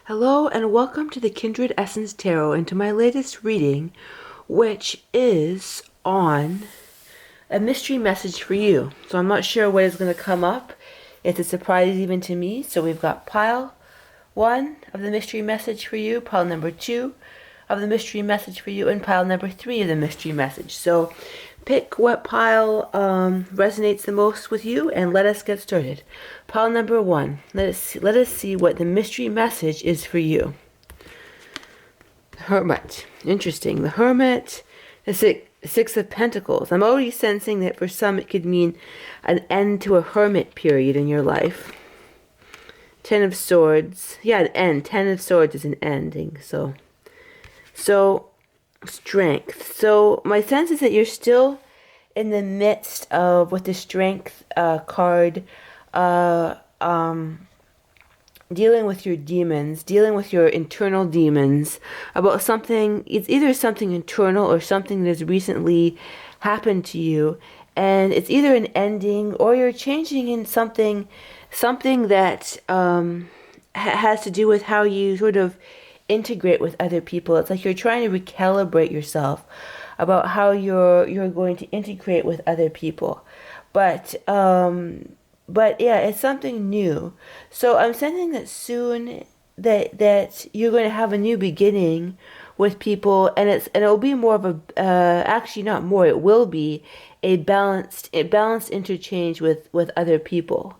Hello and welcome to the Kindred Essence Tarot and to my latest reading, which is on a mystery message for you. So I'm not sure what is going to come up. It's a surprise even to me. So we've got pile 1 of the mystery message for you, pile number 2 of the mystery message for you, and pile number 3 of the mystery message. So pick what pile resonates the most with you and let us get started. Pile number 1. Let us see what the mystery message is for you. Hermit. Interesting. The Hermit, the Six of Pentacles. I'm already sensing that for some it could mean an end to a hermit period in your life. Ten of Swords. Yeah, an end. Ten of Swords is an ending. So strength. So my sense is that you're still in the midst of, with the strength card, dealing with your demons, dealing with your internal demons about something. It's either something internal or something that has recently happened to you, and it's either an ending or you're changing in something that has to do with how you sort of integrate with other people. It's like you're trying to recalibrate yourself about how you're going to integrate with other people. But yeah, it's something new. So I'm sensing that soon that you're going to have a new beginning with people, and it will be more of a actually not more, it will be a balanced interchange with other people.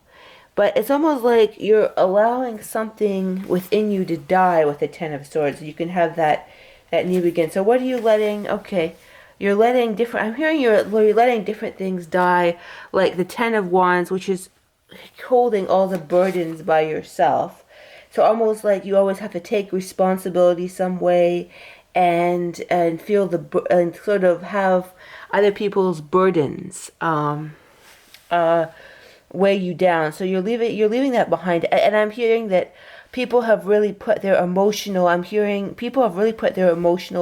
But it's almost like you're allowing something within you to die with the Ten of Swords. You can have that new begin. So what are you letting? Okay, you're letting different. I'm hearing you're letting different things die, like the Ten of Wands, which is holding all the burdens by yourself. So almost like you always have to take responsibility some way, and feel and sort of have other people's burdens weigh you down. So you're leaving that behind. And I'm hearing that people have really put their emotional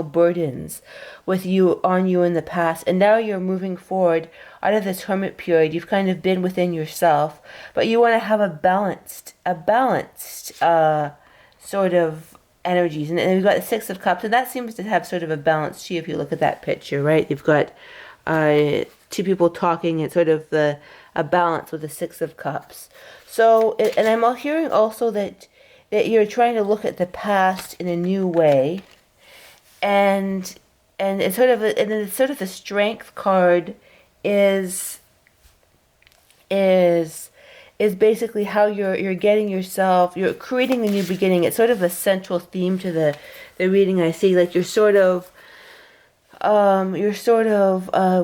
burdens on you in the past, and now you're moving forward out of this hermit period. You've kind of been within yourself, but you want to have a balanced sort of energies. And we've got the Six of Cups, and that seems to have sort of a balance too. If you look at that picture, right, you've got two people talking, and sort of a balance with the Six of Cups. So, and I'm hearing also that you're trying to look at the past in a new way, and it's sort of and then sort of the Strength card is basically how you're getting yourself, you're creating a new beginning. It's sort of a central theme to the reading. I see, like you're sort of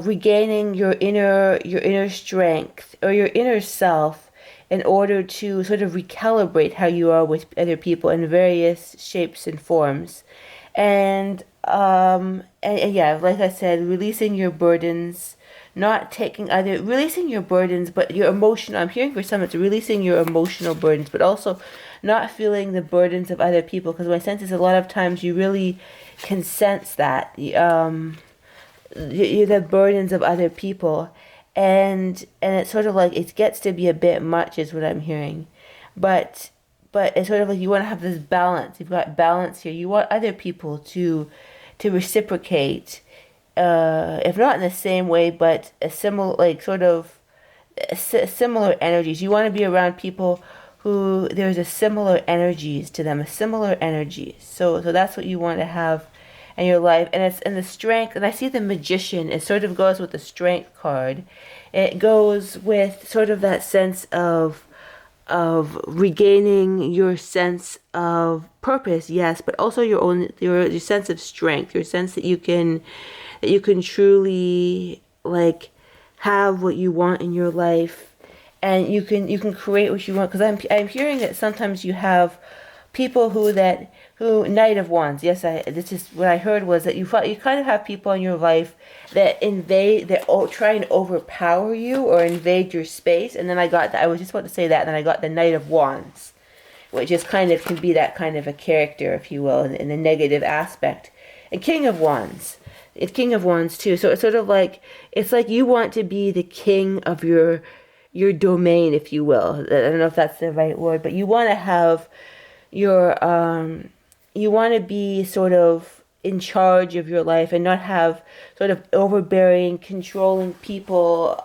regaining your inner strength or your inner self in order to sort of recalibrate how you are with other people in various shapes and forms. And yeah, like I said, releasing your burdens, releasing your burdens, but your emotional, I'm hearing for some it's releasing your emotional burdens, but also not feeling the burdens of other people, because my sense is a lot of times you really can sense that the burdens of other people, and it's sort of like it gets to be a bit much is what I'm hearing, but it's sort of like you want to have this balance. You've got balance here. You want other people to reciprocate, if not in the same way, but a similar, like sort of similar energies. You want to be around people who there's a similar energies to them, a similar energy. So that's what you want to have in your life. And it's in the Strength, and I see the Magician. It sort of goes with the Strength card. It goes with sort of that sense of regaining your sense of purpose, yes, but also your sense of strength, your sense that you can truly like have what you want in your life, and you can create what you want. Because I'm hearing that sometimes you have people who Knight of Wands. Yes, this is what I heard, was that you kind of have people in your life that try and overpower you or invade your space. And then I was just about to say that, and then I got the Knight of Wands, which is kind of can be that kind of a character, if you will, in the negative aspect. And King of Wands. It's King of Wands too. So it's sort of like, it's like you want to be the king of your domain, if you will. I don't know if that's the right word, but you want to have you want to be sort of in charge of your life and not have sort of overbearing, controlling people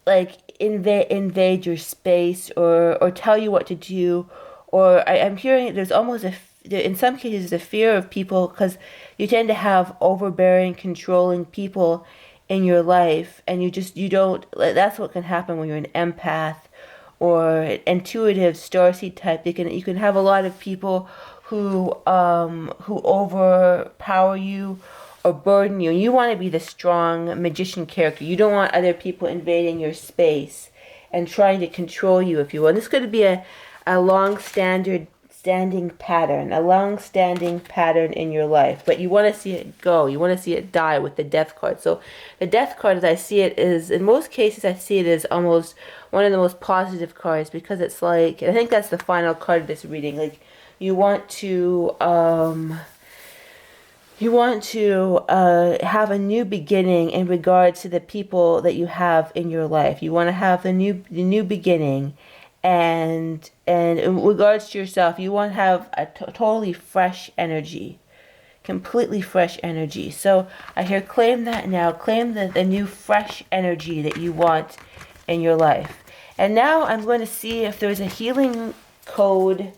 like invade your space or tell you what to do. Or I'm hearing there's almost in some cases a fear of people because you tend to have overbearing, controlling people in your life, and you don't. That's what can happen when you're an empath or an intuitive starseed type. You can have a lot of people who overpower you or burden you. You want to be the strong magician character. You don't want other people invading your space and trying to control you, if you will. And this could be a long-standing pattern, in your life. But you want to see it go. You want to see it die with the death card. So the death card, as I see it, is, in most cases, I see it as almost one of the most positive cards, because it's like, I think that's the final card of this reading. Like, you want to have a new beginning in regards to the people that you have in your life. You want to have the new beginning, and in regards to yourself, you want to have a totally fresh energy, completely fresh energy. So I hear, claim that now. Claim the new fresh energy that you want in your life. And now I'm going to see if there's a healing code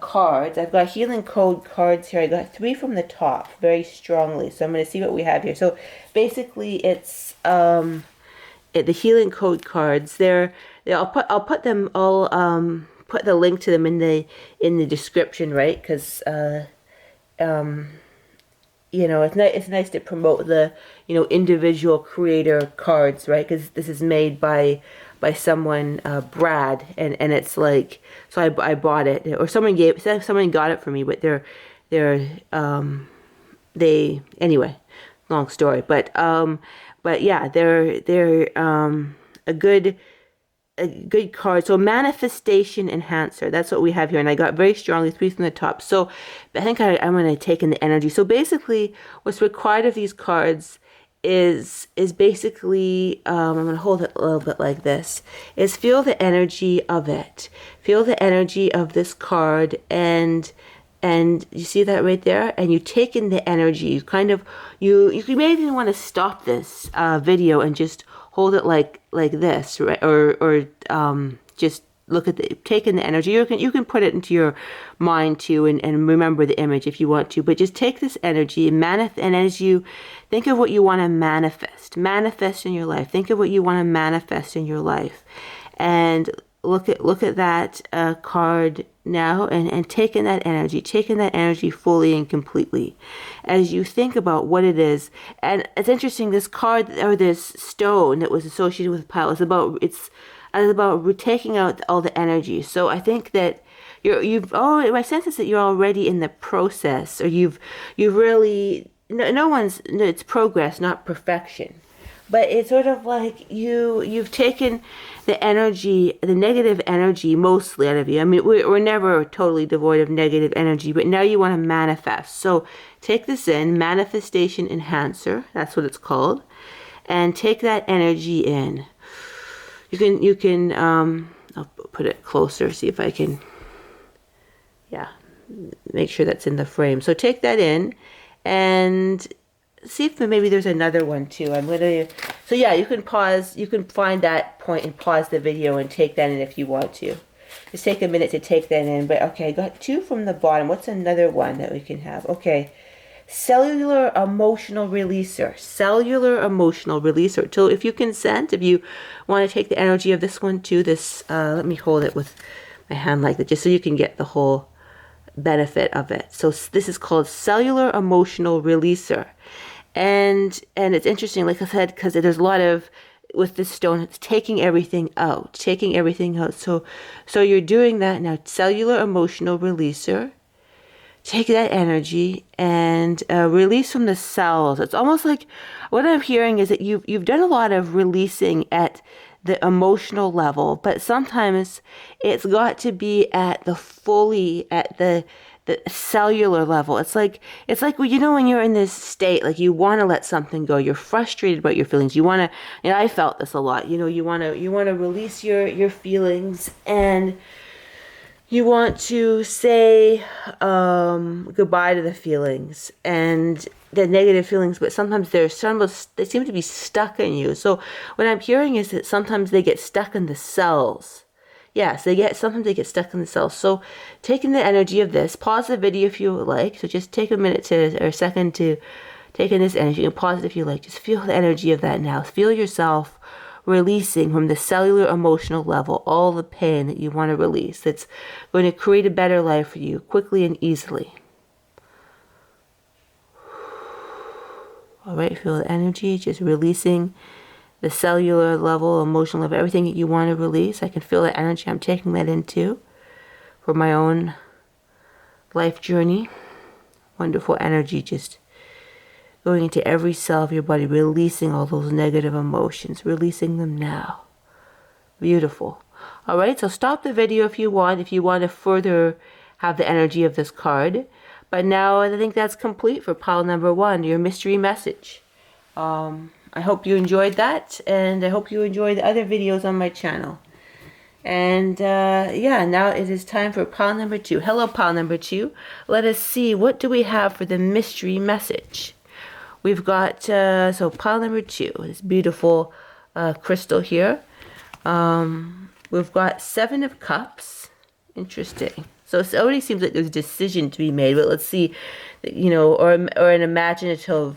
cards. I've got healing code cards here. I got 3 from the top, very strongly. So I'm going to see what we have here. So basically, it's the healing code cards. I'll put them all. Put the link to them in the description, right? Because it's nice to promote the individual creator cards, right? Because this is made by someone, Brad, and it's like, so I bought it, or someone got it for me, but they anyway, long story, but yeah, they're a good card. So manifestation enhancer, that's what we have here, and I got very strongly 3 from the top. So I think I'm going to take in the energy. So basically, what's required of these cards is basically, I'm going to hold it a little bit like this, is feel the energy of it. Feel the energy of this card, and you see that right there? And you take in the energy. You kind of, you may even want to stop this video and just hold it like this, right? Or just take in the energy. You can put it into your mind too, and remember the image if you want to, but just take this energy and as you think of what you want to manifest in your life, think of what you want to manifest in your life, and look at that card now, and take in that energy fully and completely as you think about what it is. And it's interesting, this card, or this stone that was associated with pile, is about taking out all the energy. So I think that my sense is that you're already in the process, or you've really, it's progress, not perfection. But it's sort of like you've taken the energy, the negative energy, mostly out of you. I mean, we're never totally devoid of negative energy, but now you want to manifest. So take this in, manifestation enhancer, that's what it's called, and take that energy in. You can I'll put it closer, see if I can, make sure that's in the frame. So take that in and see if maybe there's another one too. So yeah, you can find that point and pause the video and take that in if you want to. Just take a minute to take that in. But okay, I got 2 from the bottom. What's another one that we can have? Okay. Cellular emotional releaser. So if you consent, if you want to take the energy of this one too, let me hold it with my hand like that, just so you can get the whole benefit of it. So this is called cellular emotional releaser. And it's interesting, like I said, because there's a lot of, with this stone, it's taking everything out. So you're doing that now. Cellular emotional releaser. Take that energy and release from the cells. It's almost like, what I'm hearing is that you've done a lot of releasing at the emotional level, but sometimes it's got to be at the the cellular level. It's like when you're in this state, like you want to let something go. You're frustrated about your feelings. You want to, I felt this a lot. You want to release your feelings, and you want to say goodbye to the feelings and the negative feelings, but sometimes they seem to be stuck in you. So what I'm hearing is that sometimes they get stuck in the cells. Yes, sometimes they get stuck in the cells. So taking the energy of this, pause the video if you like. So just take a minute or a second to take in this energy, and pause it if you like. Just feel the energy of that now. Feel yourself releasing from the cellular emotional level all the pain that you want to release. That's going to create a better life for you quickly and easily. All right, feel the energy, just releasing the cellular level, emotional level, everything that you want to release. I can feel the energy. I'm taking that into for my own life journey. Wonderful energy just going into every cell of your body, releasing all those negative emotions, releasing them now. Beautiful. All right, so stop the video if you want to further have the energy of this card. But now I think that's complete for pile number 1, your mystery message. I hope you enjoyed that, and I hope you enjoyed the other videos on my channel. And yeah, now it is time for pile number 2. Hello, pile number 2. Let us see, what do we have for the mystery message? We've got, so pile number 2, this beautiful crystal here. We've got 7 of Cups. Interesting. So it already seems like there's a decision to be made, but let's see, or an imaginative,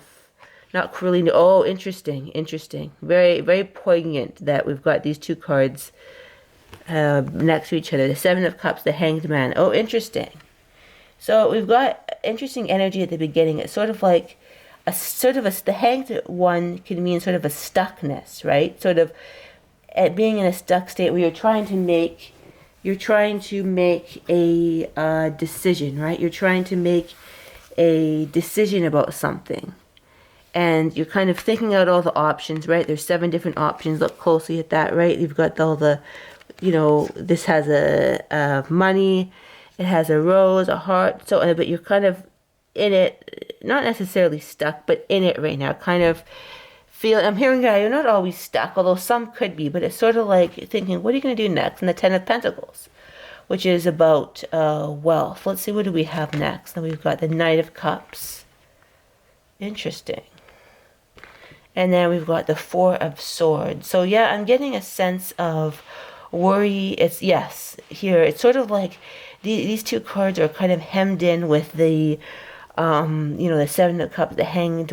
not really, oh, interesting. Very, very poignant that we've got these 2 cards next to each other. The 7 of Cups, the Hanged Man. Oh, interesting. So we've got interesting energy at the beginning. It's sort of like the Hanged One can mean sort of a stuckness, right? Sort of at being in a stuck state where you're trying to make a decision, right? You're trying to make a decision about something, and you're kind of thinking out all the options, right? There's 7 different options. Look closely at that, right? You've got all the, this has a money, it has a rose, a heart, so, but you're kind of in it, not necessarily stuck, but in it right now, kind of I'm hearing that you're not always stuck, although some could be, but it's sort of like thinking, what are you going to do next? And the 10 of Pentacles, which is about wealth. Let's see, what do we have next? Then we've got the Knight of Cups. Interesting. And then we've got the 4 of Swords. So yeah, I'm getting a sense of worry. It's, yes, here, it's sort of like these 2 cards are kind of hemmed in with the the 7 of Cups, the Hanged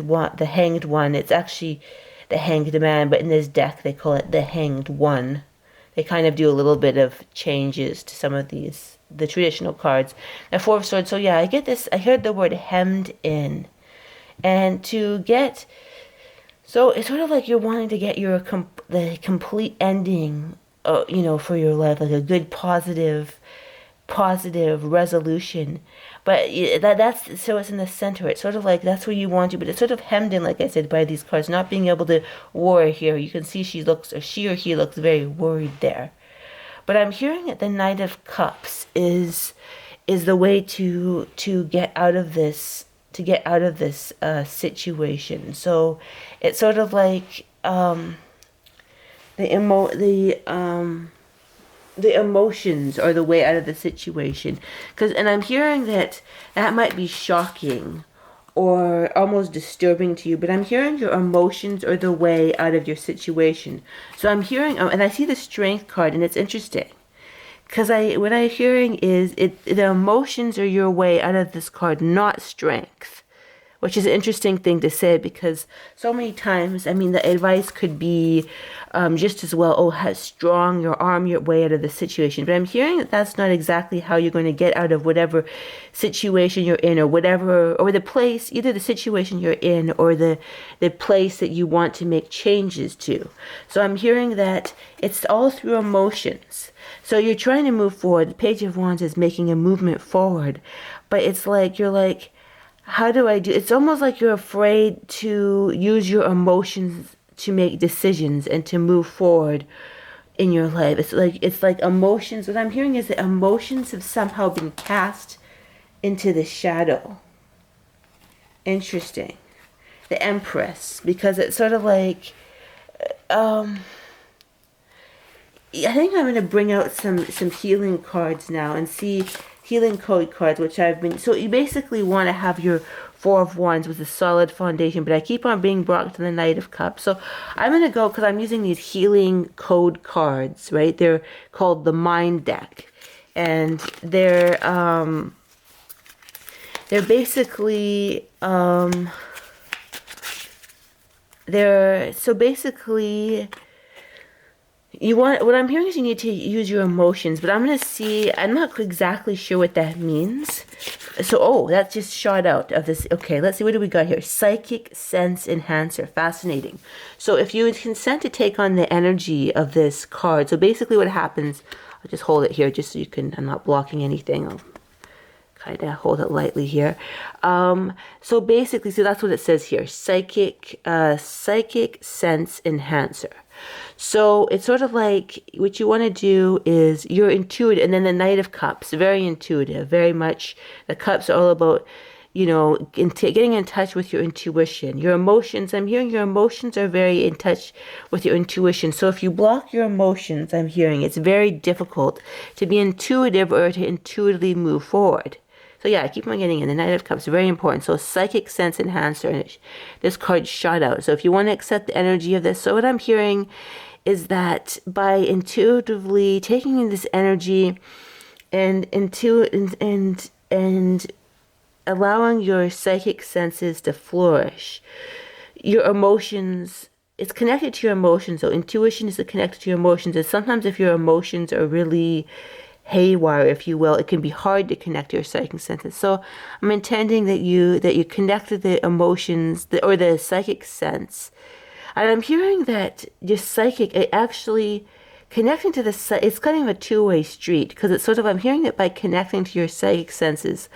One. It's actually the Hanged Man, but in this deck they call it the Hanged One. They kind of do a little bit of changes to some of the traditional cards. The 4 of Swords. So yeah, I get this. I heard the word hemmed in, and to get. So it's sort of like you're wanting to get the complete ending, for your life, like a good positive resolution. But that's so it's in the center. It's sort of like that's where you want to, but it's sort of hemmed in, like I said, by these cards not being able to worry here. You can see she or he looks very worried there. But I'm hearing that the Knight of Cups is the way to get out of this situation. So it's sort of like the emotions are the way out of the situation. And I'm hearing that might be shocking or almost disturbing to you, but I'm hearing your emotions are the way out of your situation. So I'm hearing, and I see the Strength card, and it's interesting. Because what I'm hearing is the emotions are your way out of this card, not strength. Which is an interesting thing to say, because so many times, the advice could be just as well, how strong your arm your way out of the situation. But I'm hearing that that's not exactly how you're going to get out of whatever situation you're in, or the place, either the situation you're in or the place that you want to make changes to. So I'm hearing that it's all through emotions. So you're trying to move forward. The Page of Wands is making a movement forward, but it's like, you're like, how do I do? It's almost like you're afraid to use your emotions to make decisions and to move forward in your life. It's like emotions. What I'm hearing is that emotions have somehow been cast into the shadow. Interesting. The Empress, because it's sort of like, I think I'm going to bring out some healing cards now and see healing code cards, which I've been, so you basically want to have your Four of Wands with a solid foundation, but I keep on being brought to the Knight of Cups. So I'm going to go, because I'm using these healing code cards, right? They're called the Mind Deck, and they're basically, so basically, what I'm hearing is you need to use your emotions, but I'm going to see, I'm not exactly sure what that means. So, oh, that just shot out of this. Okay, let's see, what do we got here? Psychic Sense Enhancer. Fascinating. So if you consent to take on the energy of this card, so basically what happens, I'll just hold it here just so you can, I'm not blocking anything. I'll kind of hold it lightly here. So basically, so that's what it says here. Psychic Sense Enhancer. So it's sort of like what you want to do is you're intuitive, and then the Knight of Cups, very intuitive, very much. The cups are all about, you know, getting in touch with your intuition, your emotions. I'm hearing your emotions are very in touch with your intuition. So if you block your emotions, I'm hearing it's very difficult to be intuitive or to intuitively move forward. So yeah, I keep on getting in. The Knight of Cups, very important. So Psychic Sense Enhancer, and this card shot out. So if you want to accept the energy of this, so what I'm hearing is that by intuitively taking in this energy and allowing your psychic senses to flourish, your emotions, it's connected to your emotions. So intuition is connected to your emotions. And sometimes if your emotions are really haywire, if you will, it can be hard to connect to your psychic senses. So I'm intending that you connect to the emotions or the psychic sense. And I'm hearing that your psychic, it actually connecting to it's kind of a two-way street, because it's sort of, I'm hearing that by connecting to your psychic senses,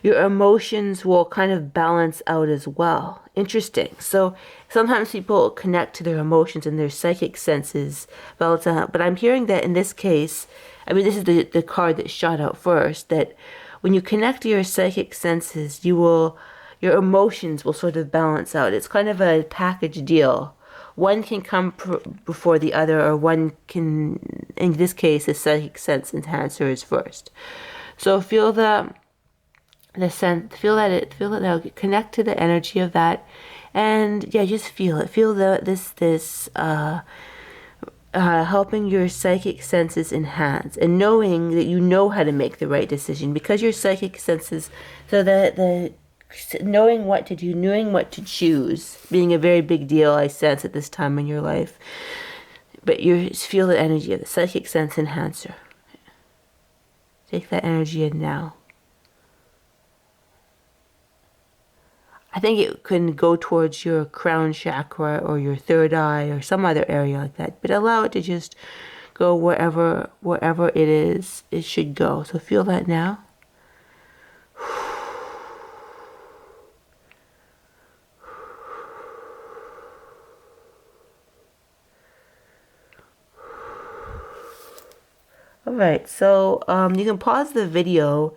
your emotions will kind of balance out as well. Interesting. So sometimes people connect to their emotions and their psychic senses balance out. But I'm hearing that in this case, I mean, this is the card that shot out first, that when you connect to your psychic senses, your emotions will sort of balance out. It's kind of a package deal. One can come before the other, or one can, in this case, the psychic sense enhancer is first. So feel the sense, feel it now, connect to the energy of that, and yeah, just feel it. Feel this helping your psychic senses enhance, and knowing that you know how to make the right decision, because your psychic senses, so the knowing what to do, knowing what to choose, being a very big deal, I sense, at this time in your life. But you feel the energy of the psychic sense enhancer. Take that energy in now. I think it can go towards your crown chakra or your third eye or some other area like that. But allow it to just go wherever it is, it should go. So feel that now. All right, so you can pause the video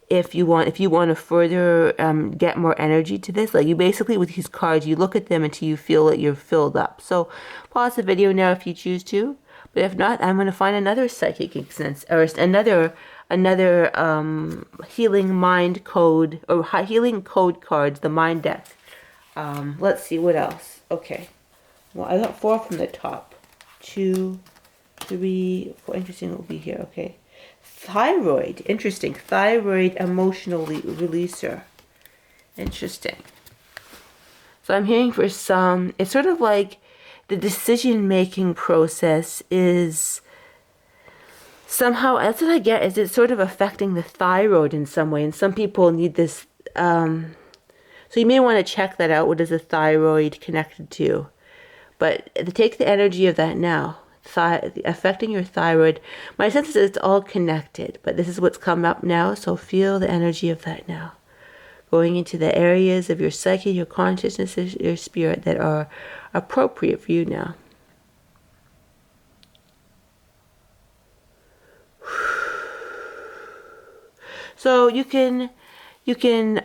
if you want to further get more energy to this. Like, you basically, with these cards, you look at them until you feel that you're filled up. So pause the video now if you choose to. But if not, I'm going to find another psychic sense, or another healing mind code, or healing code cards, the Mind Deck. Let's see what else. Okay, well, I got 4 from the top. 2, 3, 4. Interesting, will be here. Okay. Thyroid. Interesting. Thyroid emotional releaser. Interesting. So I'm hearing for some, it's sort of like the decision-making process is somehow, that's what I get, is it's sort of affecting the thyroid in some way. And some people need this, so you may want to check that out. What is the thyroid connected to? But take the energy of that now. Affecting your thyroid. My sense is it's all connected, but this is what's come up now. So feel the energy of that now, going into the areas of your psyche, your consciousness, your spirit that are appropriate for you now. So you can You can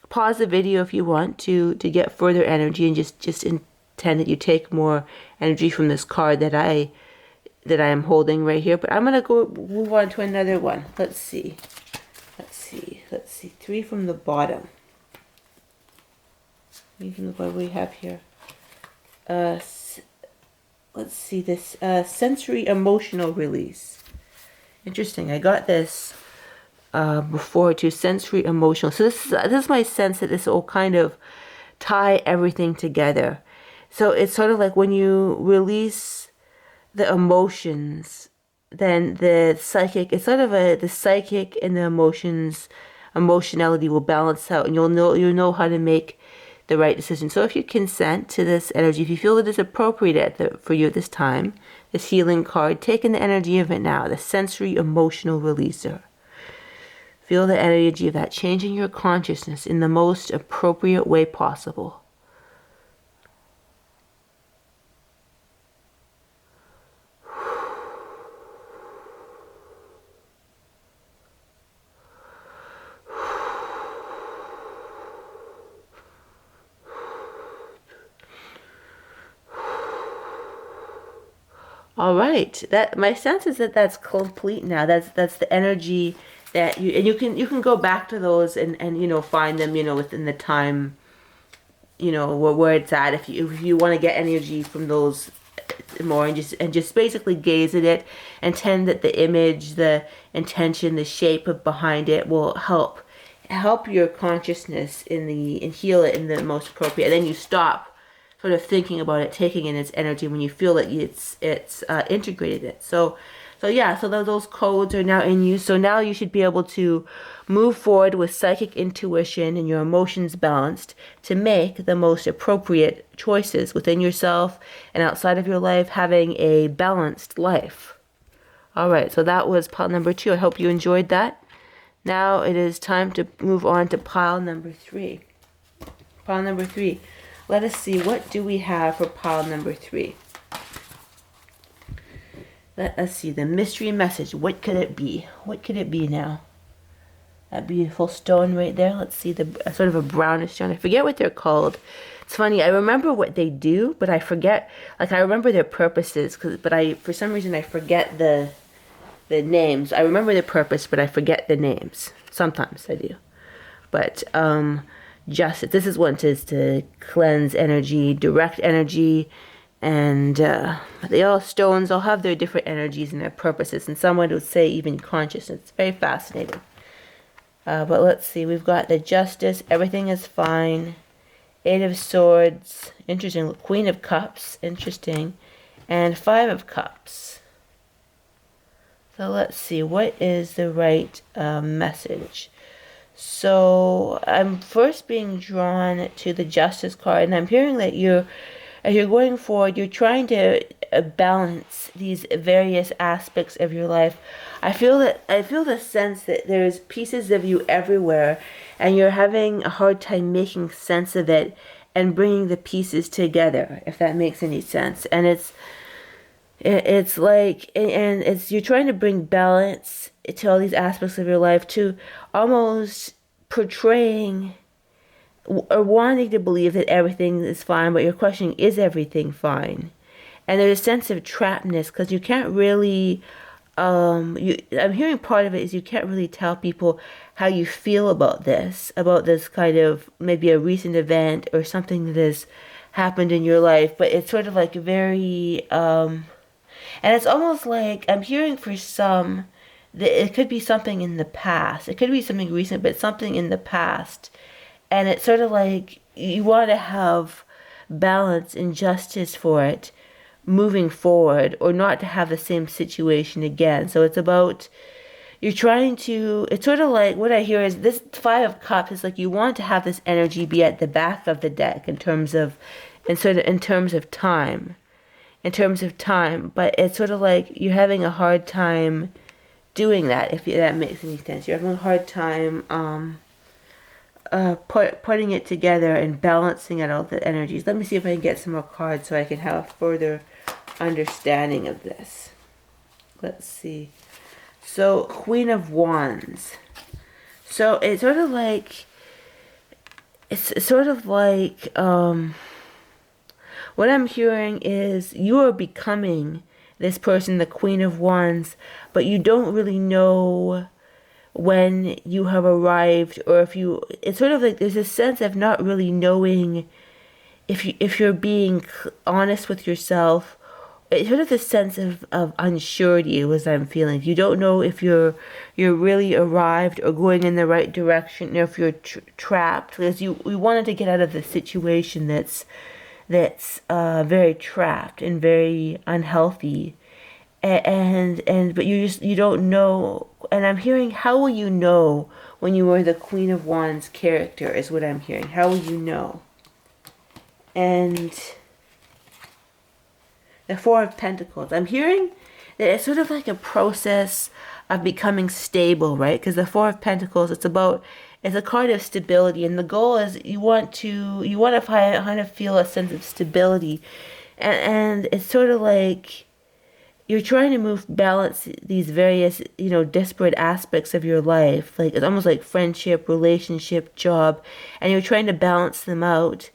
pause the video if you want to get further energy, and just intend that you take more energy from this card that I am holding right here. But I'm gonna move on to another one. Let's see. 3 from the bottom. 3 from the bottom. What do we have here? Let's see this. Sensory emotional release. Interesting. I got this before too. Sensory emotional. So this is my sense that this will kind of tie everything together. So it's sort of like when you release the emotions, then the psychic, it's sort of the psychic and the emotionality will balance out, and you'll know how to make the right decision. So if you consent to this energy, if you feel that it's appropriate for you at this time, this healing card, take in the energy of it now, the sensory emotional releaser. Feel the energy of that, changing your consciousness in the most appropriate way possible. All right, that my sense is that that's complete now. That's the energy that you can go back to those and find them within the time where it's at, if you want to get energy from those more, and just basically gaze at it and tend that the image, the intention, the shape of behind it will help your consciousness and heal it in the most appropriate. And then you stop sort of thinking about it, taking in its energy when you feel that it's integrated it. So those codes are now in you. So now you should be able to move forward with psychic intuition and your emotions balanced to make the most appropriate choices within yourself and outside of your life, having a balanced life. All right, so that was pile number 2. I hope you enjoyed that. Now it is time to move on to pile number 3. Pile number 3. Let us see, what do we have for pile number 3? Let us see, the mystery message. What could it be? What could it be now? That beautiful stone right there. Let's see, sort of a brownish stone. I forget what they're called. It's funny, I remember what they do, but I forget, I remember their purposes, but for some reason I forget the names. I remember the purpose, but I forget the names. Sometimes I do. But, justice. This is what it is, to cleanse energy, direct energy, and stones all have their different energies and their purposes, and someone would say even consciousness. It's very fascinating. But let's see, we've got the Justice, everything is fine, 8 of Swords, interesting, Queen of Cups, interesting, and 5 of Cups. So let's see, what is the right message? So I'm first being drawn to the Justice card, and I'm hearing that as you're going forward, you're trying to balance these various aspects of your life. I feel the sense that there's pieces of you everywhere, and you're having a hard time making sense of it and bringing the pieces together, if that makes any sense. And it's like, and you're trying to bring balance to all these aspects of your life, to almost portraying or wanting to believe that everything is fine, but you're questioning, is everything fine? And there's a sense of trappedness, because you can't really, I'm hearing part of it is you can't really tell people how you feel about this kind of maybe a recent event or something that has happened in your life, but it's sort of like very, and it's almost like I'm hearing for some that it could be something in the past. It could be something recent, but something in the past. And it's sort of like you want to have balance and justice for it moving forward, or not to have the same situation again. So it's about, it's sort of like, what I hear is this 5 of Cups is like you want to have this energy be at the back of the deck in terms of time. But it's sort of like you're having a hard time doing that, if that makes any sense. You're having a hard time putting it together and balancing out all the energies. Let me see if I can get some more cards so I can have a further understanding of this. Let's see. So, Queen of Wands. So it's sort of like, what I'm hearing is you are becoming this person, the Queen of Wands, but you don't really know when you have arrived, or if you, it's sort of like there's a sense of not really knowing if you're being honest with yourself. It's sort of the sense of unsurety was I'm feeling. You don't know if you're really arrived or going in the right direction, or if you're trapped, because we wanted to get out of the situation that's very trapped and very unhealthy, and but you don't know. And I'm hearing, how will you know when you are the Queen of Wands character is what I'm hearing. How will you know? And the Four of Pentacles, I'm hearing that it's sort of like a process of becoming stable, right? Because the Four of Pentacles, it's a card of stability, and the goal is you want to kind of feel a sense of stability, and it's sort of like you're trying to balance these various, disparate aspects of your life. Like, it's almost like friendship, relationship, job, and you're trying to balance them out.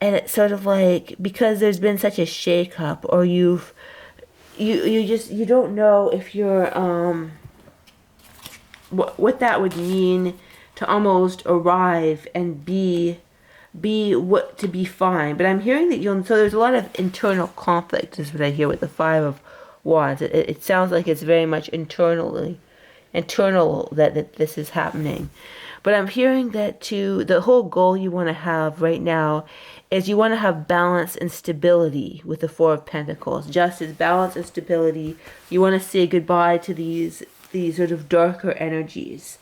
And it's sort of like, because there's been such a shake-up, or you don't know if you're, what that would mean to almost arrive and be fine. But I'm hearing that so there's a lot of internal conflict is what I hear with the Five of Wands. It sounds like it's very much internal that this is happening. But I'm hearing that the whole goal you want to have right now is you want to have balance and stability with the Four of Pentacles. Justice, balance, and stability. You want to say goodbye to these sort of darker energies.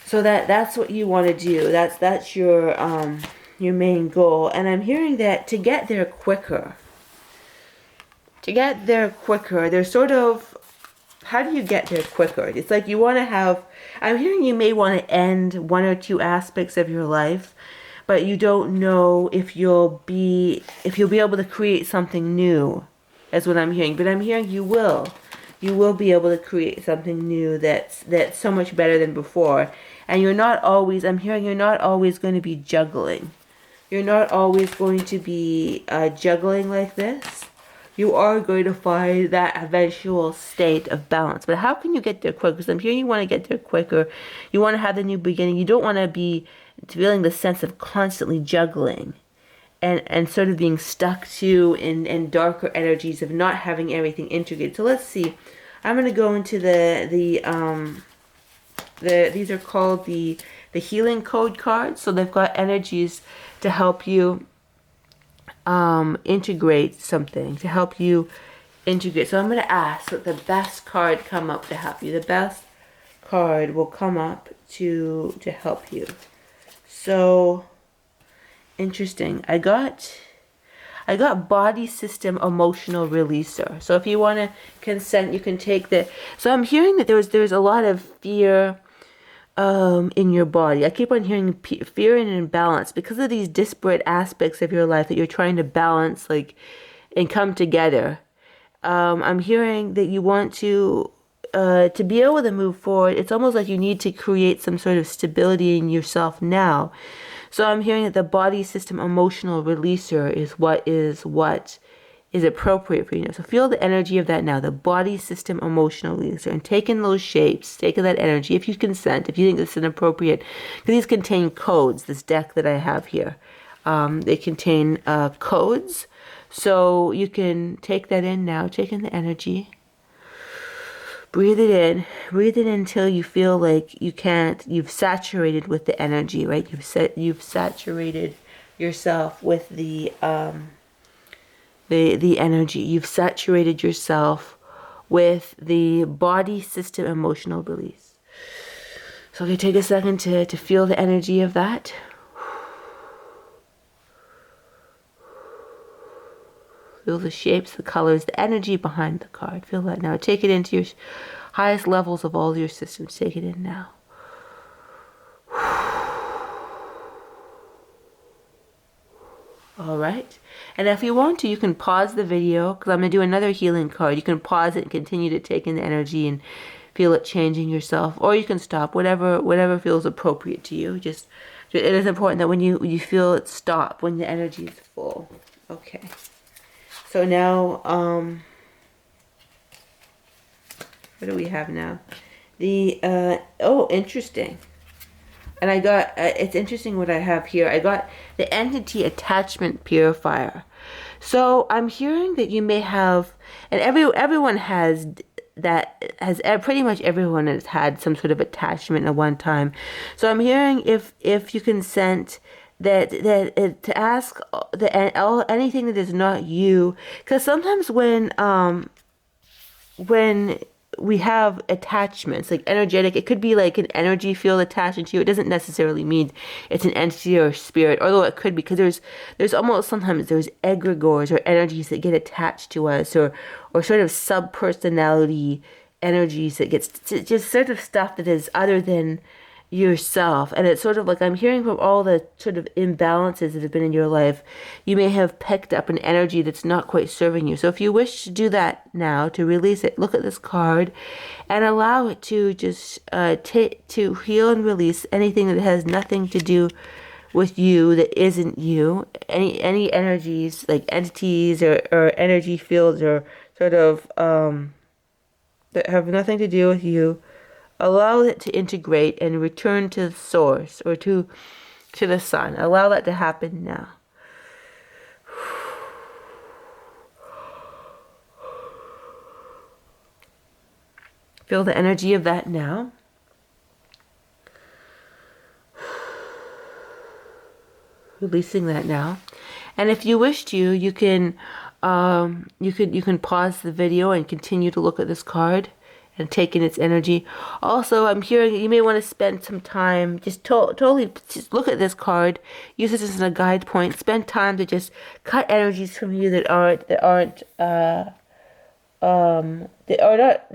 So that's what you want to do. That's your main goal. And I'm hearing that to get there quicker, there's sort of, how do you get there quicker? It's like you want to have, I'm hearing you may want to end one or two aspects of your life, but you don't know if you'll be able to create something new, is what I'm hearing. But I'm hearing you will be able to create something new that's so much better than before. And I'm hearing you're not always going to be juggling. You're not always going to be juggling like this. You are going to find that eventual state of balance. But how can you get there quicker? Because I'm hearing you want to get there quicker. You want to have the new beginning. You don't want to be feeling the sense of constantly juggling and sort of being stuck to in darker energies of not having everything integrated. So let's see. I'm going to go into these are called the healing code cards. So they've got energies to help you integrate something, to help you integrate. So I'm going to ask that the best card come up to help you. The best card will come up to help you. So interesting. I got body system emotional releaser. So if you want to consent, you can take the. So I'm hearing that there's a lot of fear in your body. I keep on hearing fear and imbalance because of these disparate aspects of your life that you're trying to balance, like, and come together. I'm hearing that you want to be able to move forward. It's almost like you need to create some sort of stability in yourself now. So I'm hearing that the body system emotional releaser is what is appropriate for you now. So feel the energy of that now, the body system emotional releaser, and take in those shapes, take in that energy if you consent, if you think this is inappropriate, because these contain codes, this deck that I have here. They contain codes, so you can take that in now, take in the energy. Breathe it in until you feel like you've saturated with the energy, right? You've saturated yourself with the energy. You've saturated yourself with the body system emotional release. So okay, take a second to feel the energy of that. Feel the shapes, the colors, the energy behind the card. Feel that now. Take it into your highest levels of all your systems. Take it in now. All right. And if you want to, you can pause the video because I'm going to do another healing card. You can pause it and continue to take in the energy and feel it changing yourself, or you can stop, whatever feels appropriate to you. Just it is important that when you feel it, stop when the energy is full. Okay. So now, what do we have now? The oh, interesting. And I got, it's interesting what I have here. I got the entity attachment purifier. So I'm hearing that you may have, and everyone has that, pretty much everyone has had some sort of attachment at one time. So I'm hearing if you consent that to ask anything that is not you, because sometimes when we have attachments, like energetic, it could be like an energy field attaching to you. It doesn't necessarily mean it's an entity or spirit, although it could be, because there's almost sometimes there's egregores or energies that get attached to us, or sort of subpersonality energies that gets just sort of stuff that is other than yourself. And it's sort of like I'm hearing from all the sort of imbalances that have been in your life, you may have picked up an energy that's not quite serving you. So if you wish to do that now, to release it, look at this card and allow it to just to heal and release anything that has nothing to do with you, that isn't you. Any energies, like entities or energy fields, or sort of that have nothing to do with you. Allow it to integrate and return to the source, or to the sun. Allow that to happen now. Feel the energy of that now. Releasing that now. And if you wish to, you can pause the video and continue to look at this card and take in its energy. Also, I'm hearing you may want to spend some time, just totally just look at this card, use this as a guide point, spend time to just cut energies from you that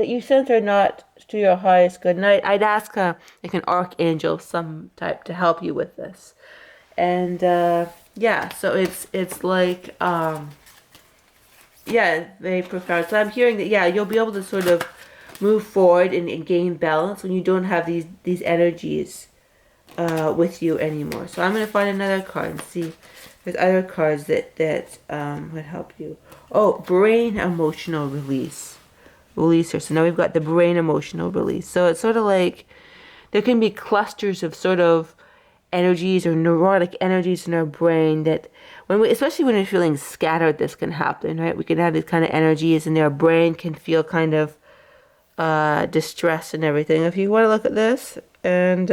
you sense are not to your highest good. And I'd ask like an archangel of some type to help you with this. And yeah, so it's like yeah, very profound. So I'm hearing that, yeah, you'll be able to sort of move forward and gain balance when you don't have these energies with you anymore. So I'm going to find another card and see if there's other cards that would help you. Oh, brain emotional releaser. So now we've got the brain emotional release. So it's sort of like there can be clusters of sort of energies or neurotic energies in our brain that especially when we're feeling scattered, this can happen, right? We can have these kind of energies and our brain can feel kind of distress and everything. If you want to look at this, and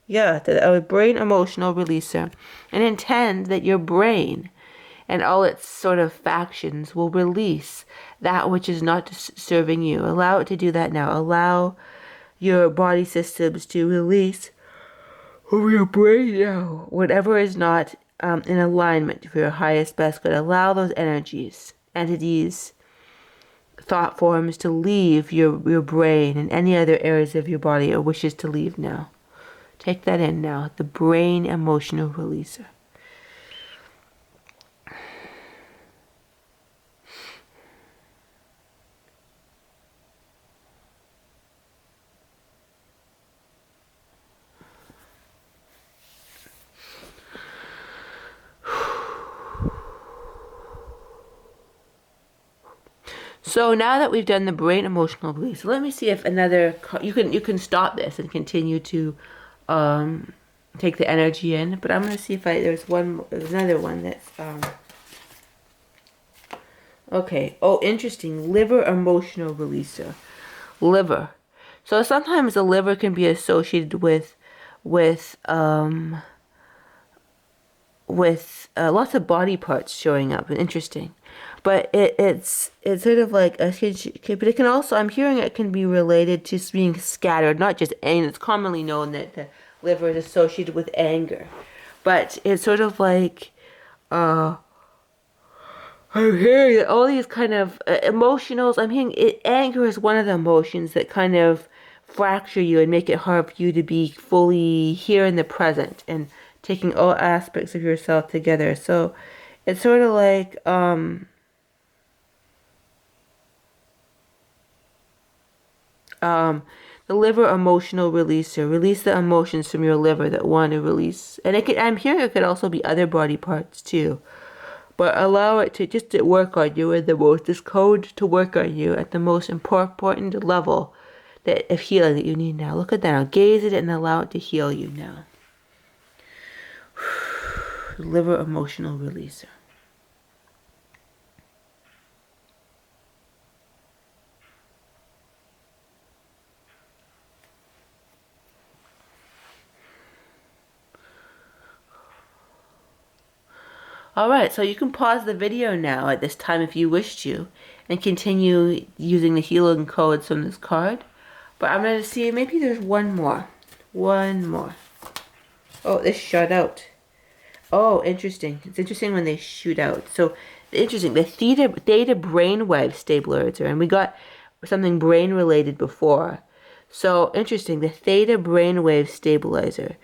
yeah, the brain emotional releaser, and intend that your brain and all its sort of factions will release that which is not serving you. Allow it to do that now. Allow your body systems to release over your brain now whatever is not in alignment for your highest best good. Allow those energies, entities, thought forms to leave your brain and any other areas of your body or wishes to leave now. Take that in now. The brain emotional releaser. So now that we've done the brain emotional release, let me see if another you can stop this and continue to take the energy in. But I'm gonna see if there's another one that's okay. Oh, interesting. Liver emotional releaser. Liver. So sometimes the liver can be associated with lots of body parts showing up. Interesting. But it's sort of like but it can also, I'm hearing it can be related to being scattered, not just anger. It's commonly known that the liver is associated with anger, but it's sort of like I'm hearing that all these kind of emotionals. I'm hearing anger is one of the emotions that kind of fracture you and make it hard for you to be fully here in the present and taking all aspects of yourself together. So it's sort of like The liver emotional releaser. Release the emotions from your liver that want to release. And I'm hearing it could also be other body parts too. But allow it to just to work on you at the most, this code to work on you at the most important level of healing that you need now. Look at that now. Gaze at it and allow it to heal you now. Liver emotional releaser. Alright, so you can pause the video now at this time if you wish to, and continue using the healing codes from this card. But I'm going to see, maybe there's one more. One more. Oh, this shot out. Oh, interesting. It's interesting when they shoot out. So, interesting. The theta brainwave stabilizer, and we got something brain related before. So, interesting. The theta brainwave stabilizer.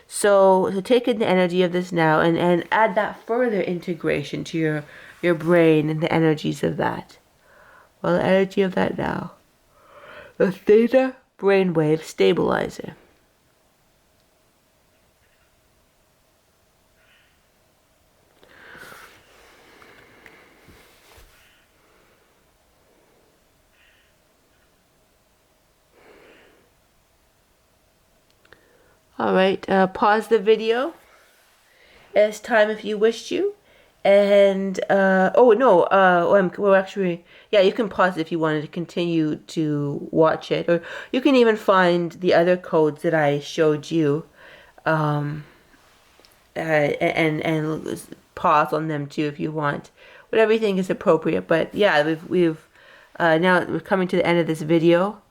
So take in the energy of this now and add that further integration to your brain and the energies of that. Well, the energy of that now. The theta brainwave stabilizer. Alright, pause the video. It's time if you wish to. And, well, actually, yeah, you can pause it if you wanted to continue to watch it. Or you can even find the other codes that I showed you. And pause on them too if you want. Whatever you think is appropriate. But yeah, now we're coming to the end of this video.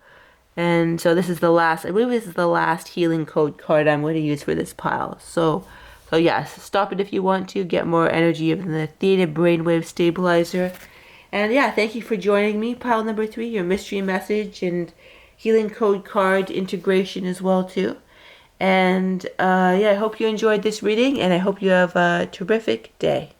And so this is the last, I believe this is the last healing code card I'm going to use for this pile. So yes, stop it if you want to, get more energy of the theta brainwave stabilizer. And yeah, thank you for joining me. Pile number 3, your mystery message and healing code card integration as well too. And yeah, I hope you enjoyed this reading, and I hope you have a terrific day.